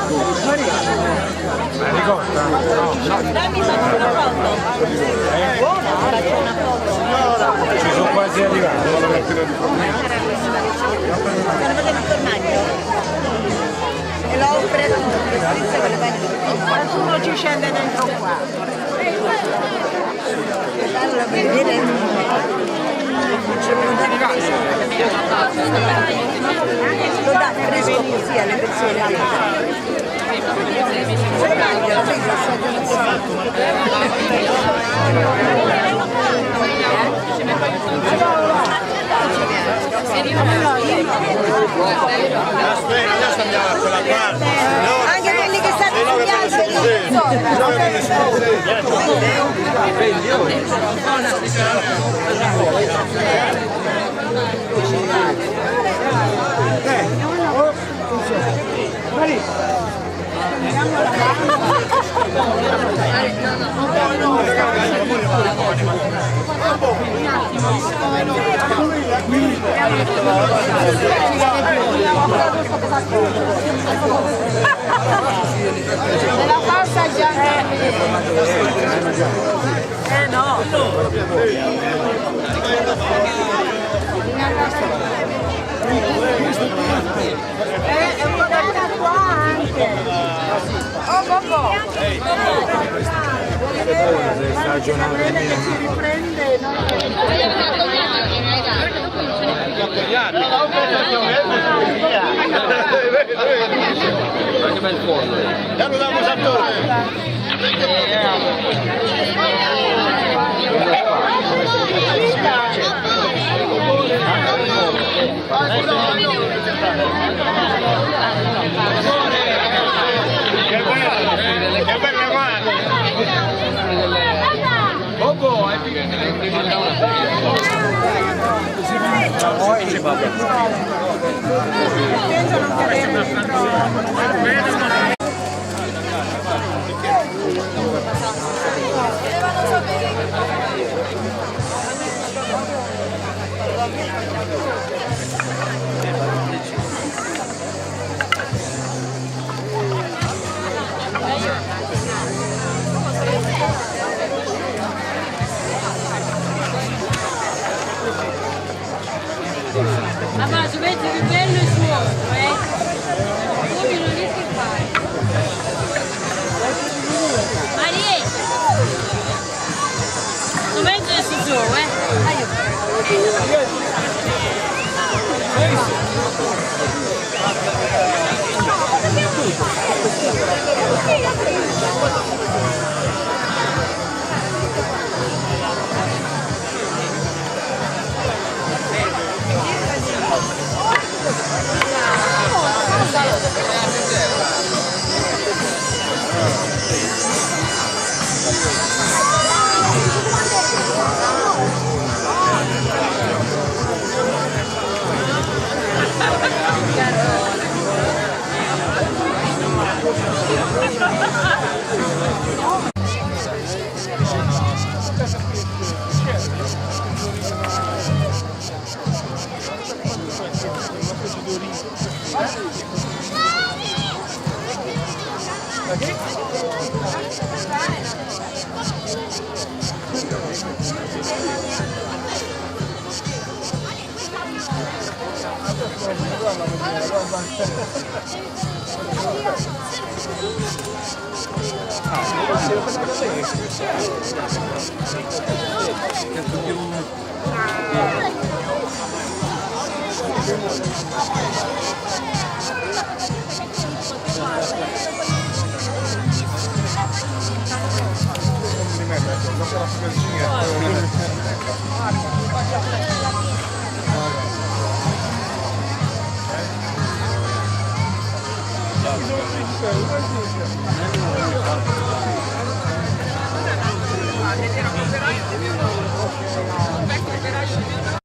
La ricotta? No. Dammi solo una foto. Buona, faccio una foto. Ci sono quasi arrivato. Sono vedere il formaggio. E l'ho preso le strizze con le mani. Qualcuno ci scende dentro qua. Allora, per vedere. Lo dà fresco così alle persone. Formaggio, lo sai, Adesso andiamo a quella parte. anche quelli che stanno Nella falsa già. No. È una donna qua anche. Oh, Bobo. Stagionale. Si riprende, no? Che bel forno. Andiamo da musatore. Che bella guarda. Bobo, hai Ma se vedi che bello è suono, come non riesci a fare? Maria! Non mentre si giù, Thank you.